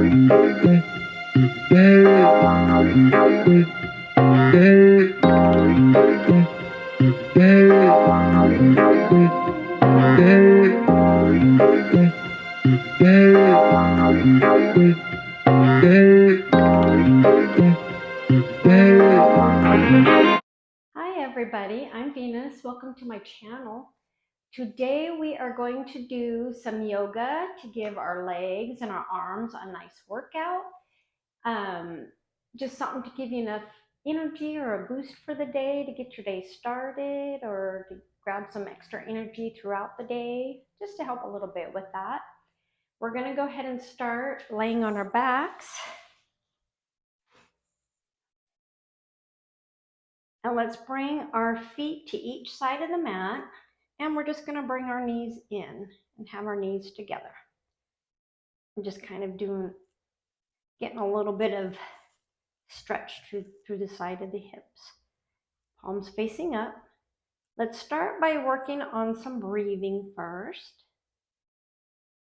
Hi everybody, I'm Venus. Welcome to my channel. Today we are going to do some yoga to give our legs and our arms a nice workout. Just something to give you enough energy or a boost for the day to get your day started, or to grab some extra energy throughout the day, just to help a little bit with that. We're going to go ahead and start laying on our backs. And let's bring our feet to each side of the mat, and we're just going to bring our knees in and have our knees together. I'm just kind of getting a little bit of stretch through the side of the hips. Palms facing up. Let's start by working on some breathing first.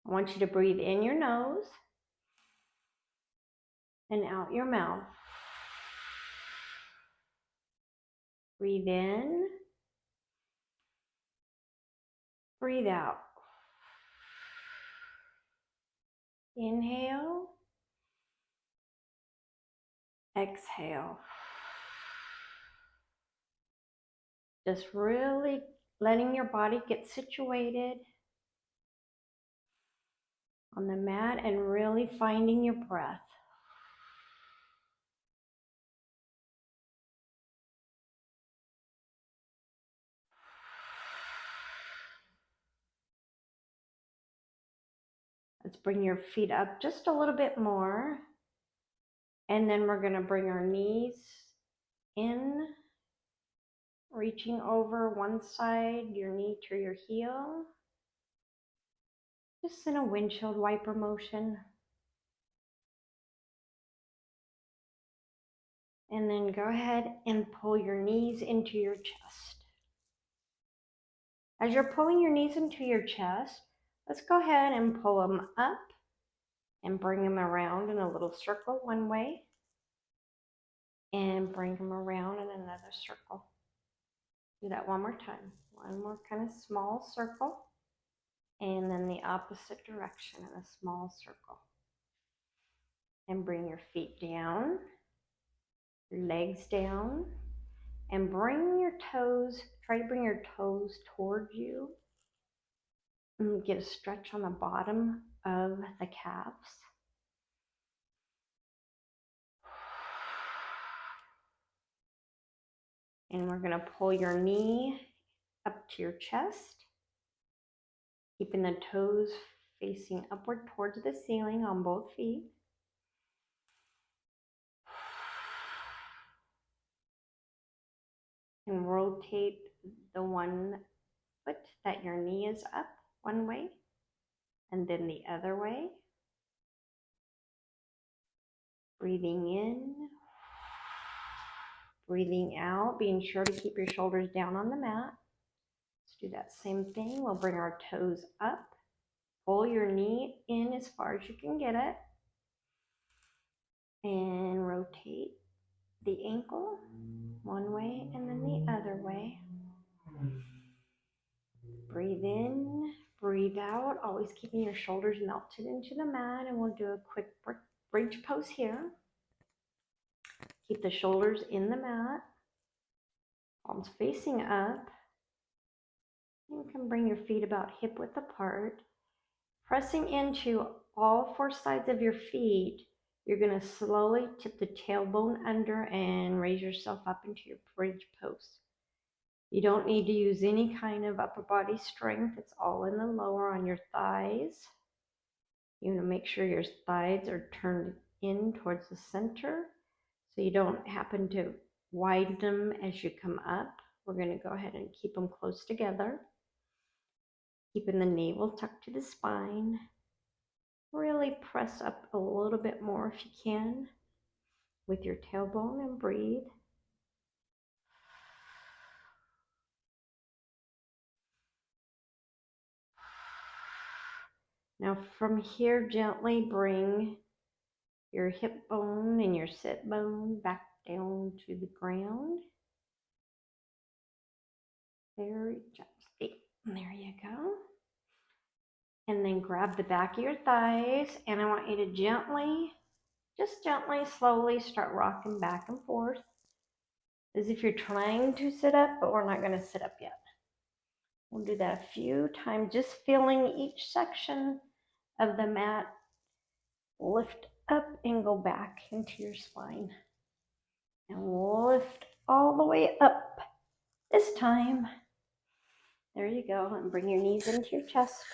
I want you to breathe in your nose and out your mouth. Breathe in, breathe out. Inhale, exhale. Just really letting your body get situated on the mat and really finding your breath. Let's bring your feet up just a little bit more. And then we're going to bring our knees in, reaching over one side, your knee to your heel, just in a windshield wiper motion. And then go ahead and pull your knees into your chest. As you're pulling your knees into your chest, let's go ahead and pull them up and bring them around in a little circle one way, and bring them around in another circle. Do that one more time. One more kind of small circle, and then the opposite direction in a small circle. And bring your feet down, your legs down, and bring your toes, try to bring your toes towards you. And get a stretch on the bottom of the calves. And we're going to pull your knee up to your chest, keeping the toes facing upward towards the ceiling on both feet. And rotate the one foot that your knee is up one way, and then the other way. Breathing in, breathing out, being sure to keep your shoulders down on the mat. Let's do that same thing. We'll bring our toes up, pull your knee in as far as you can get it, and rotate the ankle one way and then the other way. Breathe in, breathe out, always keeping your shoulders melted into the mat, and we'll do a quick bridge pose here. Keep the shoulders in the mat, palms facing up. You can bring your feet about hip width apart. Pressing into all four sides of your feet, you're going to slowly tip the tailbone under and raise yourself up into your bridge pose. You don't need to use any kind of upper body strength. It's all in the lower on your thighs. You want to make sure your thighs are turned in towards the center so you don't happen to widen them as you come up. We're going to go ahead and keep them close together, keeping the navel tucked to the spine. Really press up a little bit more if you can with your tailbone, and breathe. Now from here, gently bring your hip bone and your sit bone back down to the ground. Very gently. There you go. And then grab the back of your thighs, and I want you to gently, just gently, slowly start rocking back and forth as if you're trying to sit up, but we're not going to sit up yet. We'll do that a few times, just feeling each section of the mat lift up and go back into your spine. And lift all the way up this time. There you go. And bring your knees into your chest.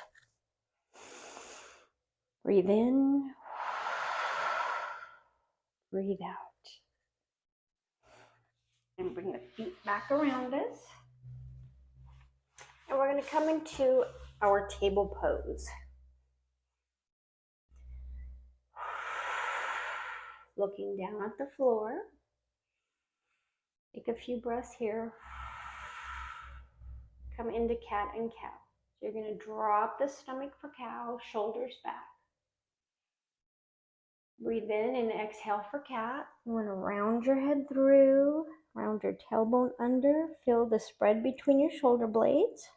Breathe in. Breathe out. And bring the feet back around us. And we're going to come into our table pose. Looking down at the floor. Take a few breaths here. Come into cat and cow. So you're going to drop the stomach for cow, shoulders back. Breathe in and exhale for cat. You want to round your head through, round your tailbone under, feel the spread between your shoulder blades.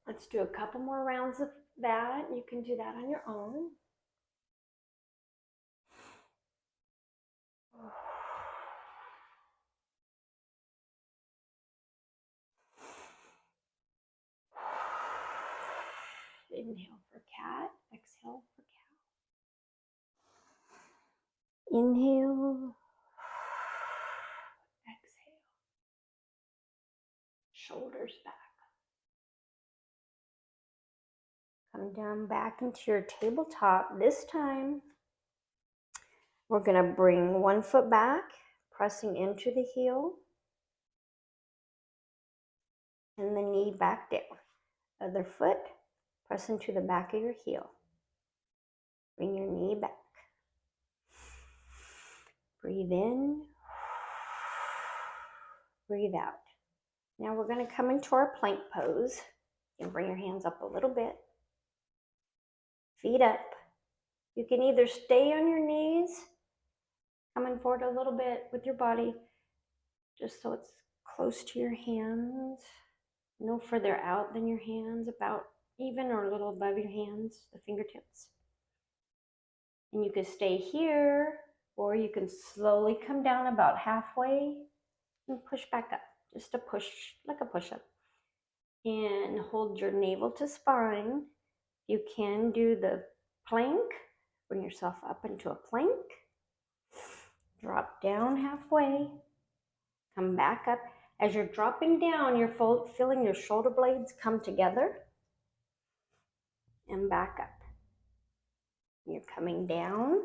Let's do a couple more rounds of that. You can do that on your own. Inhale for cat, exhale for cow. Inhale, exhale. Shoulders back. Come down back into your tabletop. This time, we're going to bring one foot back, pressing into the heel, and the knee back down. Other foot, press into the back of your heel. Bring your knee back. Breathe in. Breathe out. Now we're going to come into our plank pose. You can bring your hands up a little bit. Feet up. You can either stay on your knees, coming forward a little bit with your body, just so it's close to your hands. No further out than your hands, about even or a little above your hands, the fingertips. And you can stay here, or you can slowly come down about halfway and push back up. Just a push, like a push-up. And hold your navel to spine. You can do the plank. Bring yourself up into a plank. Drop down halfway. Come back up. As you're dropping down, you're feeling your shoulder blades come together. And back up. You're coming down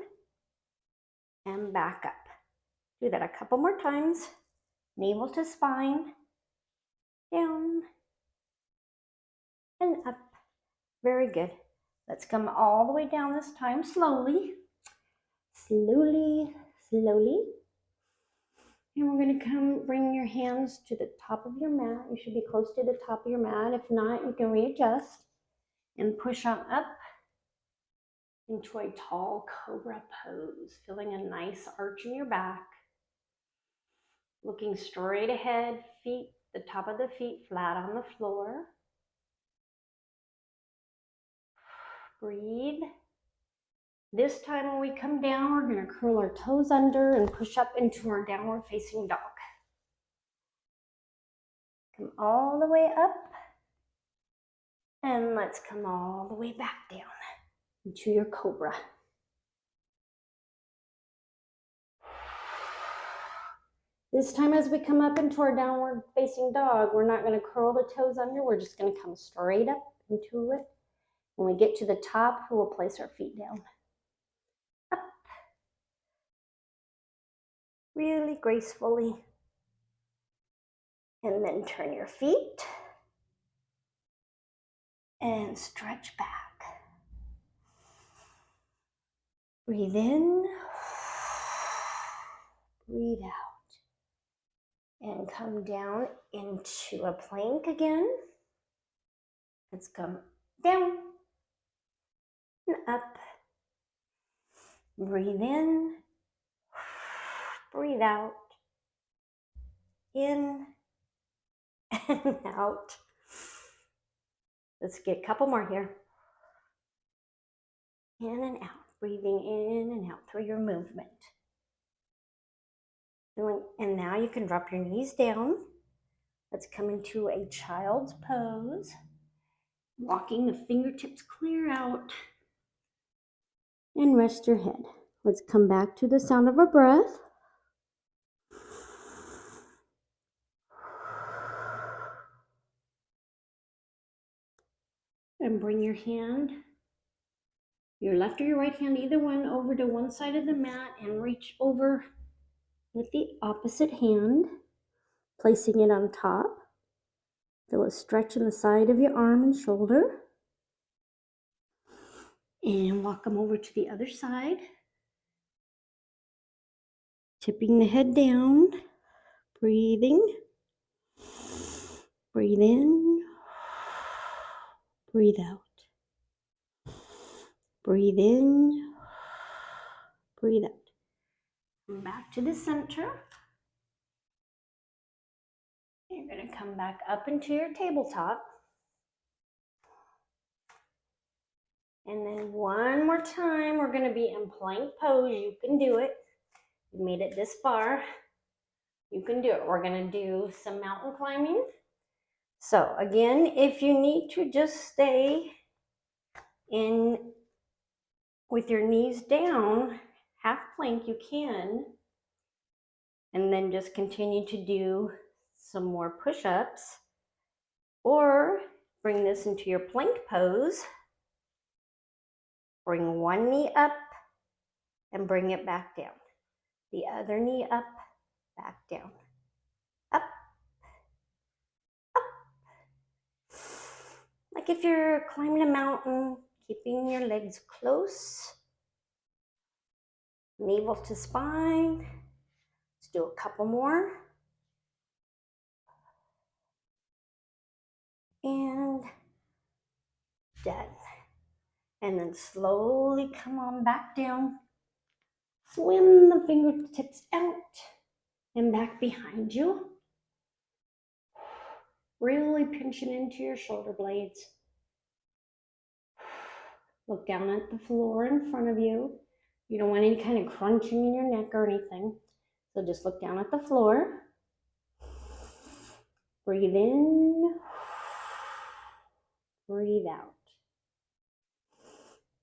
and back up. Do that a couple more times. Navel to spine. Down and up. Very good. Let's come all the way down this time slowly. Slowly, slowly. And we're going to bring your hands to the top of your mat. You should be close to the top of your mat. If not, you can readjust and push on up into a tall cobra pose, feeling a nice arch in your back. Looking straight ahead, feet, the top of the feet flat on the floor. Breathe. This time when we come down, we're going to curl our toes under and push up into our downward facing dog. Come all the way up. And let's come all the way back down into your cobra. This time as we come up into our downward facing dog, we're not going to curl the toes under. We're just going to come straight up into it. When we get to the top, we'll place our feet down. Up. Really gracefully. And then turn your feet. And stretch back. Breathe in. Breathe out. And come down into a plank again. Let's come down and up Breathe in, breathe out, in and out. Let's get a couple more here. In and out, breathing in and out through your movement. And now you can drop your knees down. Let's come into a child's pose. Walking the fingertips clear out. And rest your head. Let's come back to the sound of our breath. And bring your hand, your left or your right hand, either one, over to one side of the mat and reach over with the opposite hand, placing it on top. Feel a stretch in the side of your arm and shoulder. And walk them over to the other side. Tipping the head down, breathing. Breathe in, breathe out. Breathe in, breathe out. Come back to the center. You're going to come back up into your tabletop. And then one more time, we're going to be in plank pose. You can do it. You made it this far. You can do it. We're going to do some mountain climbing. So again, if you need to just stay in with your knees down, half plank, you can. And then just continue to do some more push-ups. Or bring this into your plank pose. Bring one knee up and bring it back down. The other knee up, back down. Up, up. Like if you're climbing a mountain, keeping your legs close. Navel to spine. Let's do a couple more. And done. And then slowly come on back down. Swim the fingertips out and back behind you. Really pinching into your shoulder blades. Look down at the floor in front of you. You don't want any kind of crunching in your neck or anything. So just look down at the floor. Breathe in. Breathe out.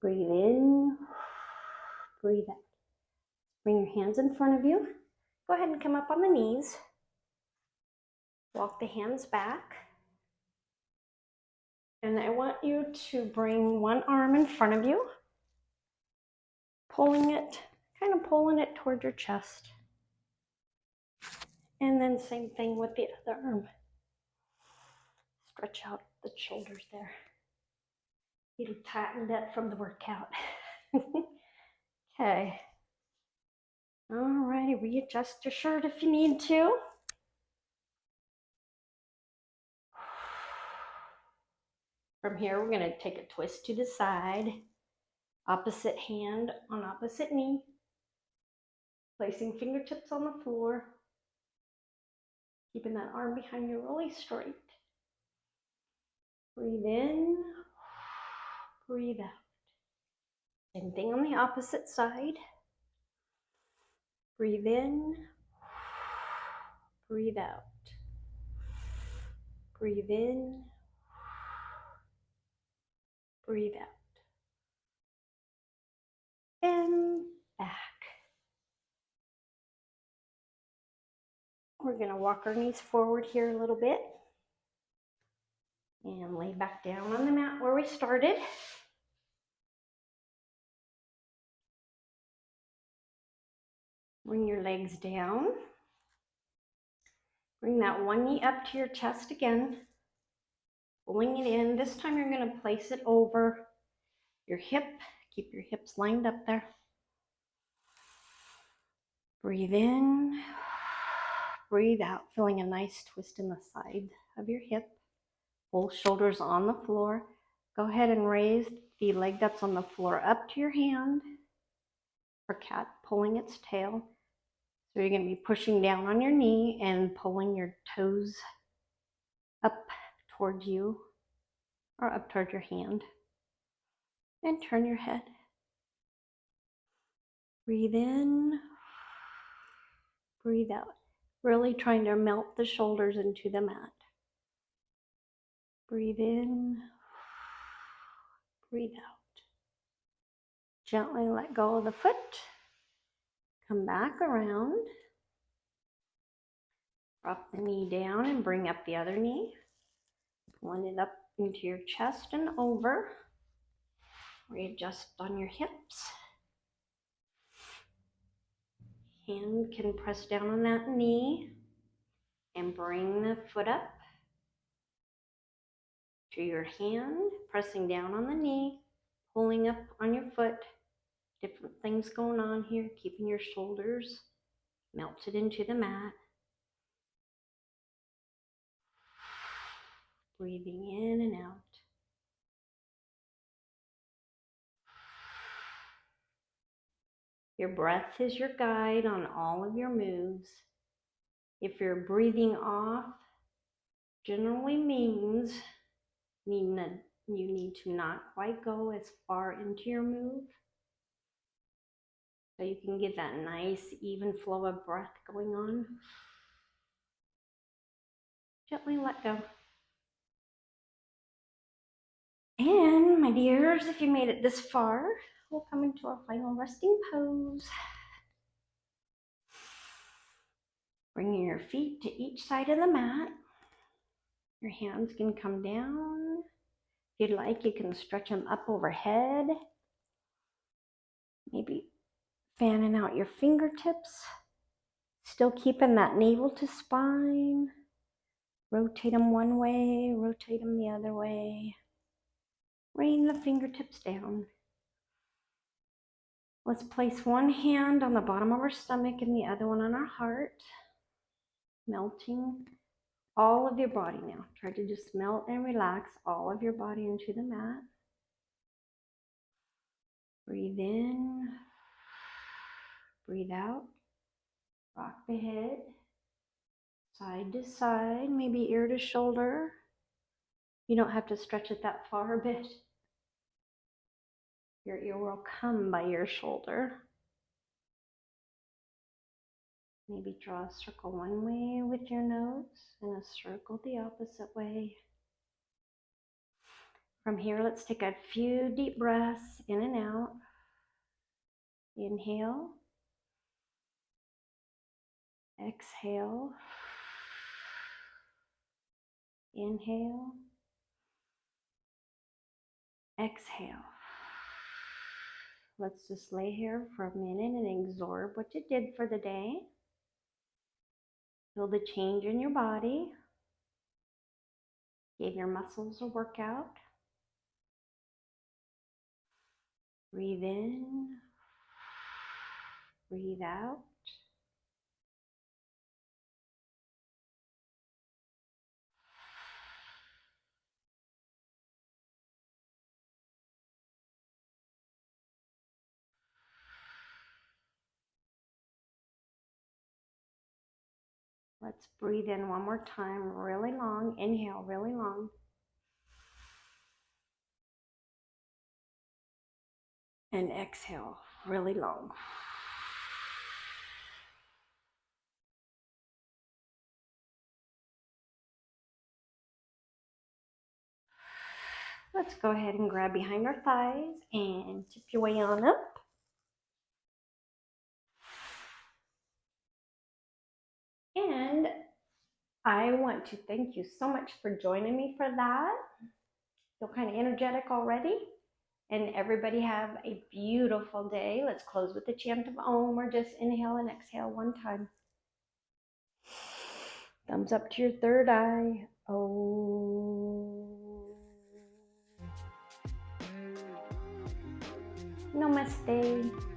Breathe in. Breathe out. Bring your hands in front of you. Go ahead and come up on the knees. Walk the hands back. And I want you to bring one arm in front of you. Pulling it, kind of pulling it toward your chest. And then same thing with the other arm. Stretch out the shoulders there. You'll tighten that from the workout. Okay. Alrighty, readjust your shirt if you need to. From here, we're going to take a twist to the side. Opposite hand on opposite knee. Placing fingertips on the floor. Keeping that arm behind you really straight. Breathe in. Breathe out. Same thing on the opposite side. Breathe in. Breathe out. Breathe in. Breathe out. And back. We're going to walk our knees forward here a little bit. And lay back down on the mat where we started. Bring your legs down. Bring that one knee up to your chest again. Pulling it in. This time you're going to place it over your hip. Keep your hips lined up there. Breathe in. Breathe out, feeling a nice twist in the side of your hip. Both shoulders on the floor. Go ahead and raise the leg that's on the floor up to your hand. for cat, pulling its tail. So you're going to be pushing down on your knee and pulling your toes up towards you or up toward your hand. And turn your head. Breathe in, breathe out. Really trying to melt the shoulders into the mat. Breathe in, breathe out. Gently let go of the foot. Come back around. Drop the knee down and bring up the other knee. Pulling it up into your chest and over. Readjust on your hips. Hand can press down on that knee and bring the foot up to your hand, pressing down on the knee, pulling up on your foot. Different things going on here, keeping your shoulders melted into the mat. Breathing in and out. Your breath is your guide on all of your moves. If you're breathing off, generally means you need to not quite go as far into your move. So you can get that nice even flow of breath going on. Gently let go. And my dears, if you made it this far, we'll come into our final resting pose. Bringing your feet to each side of the mat. Your hands can come down. If you'd like, you can stretch them up overhead. Maybe fanning out your fingertips. Still keeping that navel to spine. Rotate them one way, rotate them the other way. Rain the fingertips down. Let's place one hand on the bottom of our stomach and the other one on our heart. Melting all of your body now. Try to just melt and relax all of your body into the mat. Breathe in, breathe out. Rock the head, side to side, maybe ear to shoulder. You don't have to stretch it that far, but your ear will come by your shoulder. Maybe draw a circle one way with your nose and a circle the opposite way. From here, let's take a few deep breaths in and out. Inhale. Exhale. Inhale. Exhale. Let's just lay here for a minute and absorb what you did for the day. Feel the change in your body. Gave your muscles a workout. Breathe in. Breathe out. Let's breathe in one more time, really long. Inhale, really long. And exhale, really long. Let's go ahead and grab behind our thighs and tip your way on up. And I want to thank you so much for joining me for that. Feel kind of energetic already. And everybody have a beautiful day. Let's close with the chant of Om, or just inhale and exhale one time. Thumbs up to your third eye. Om. Namaste.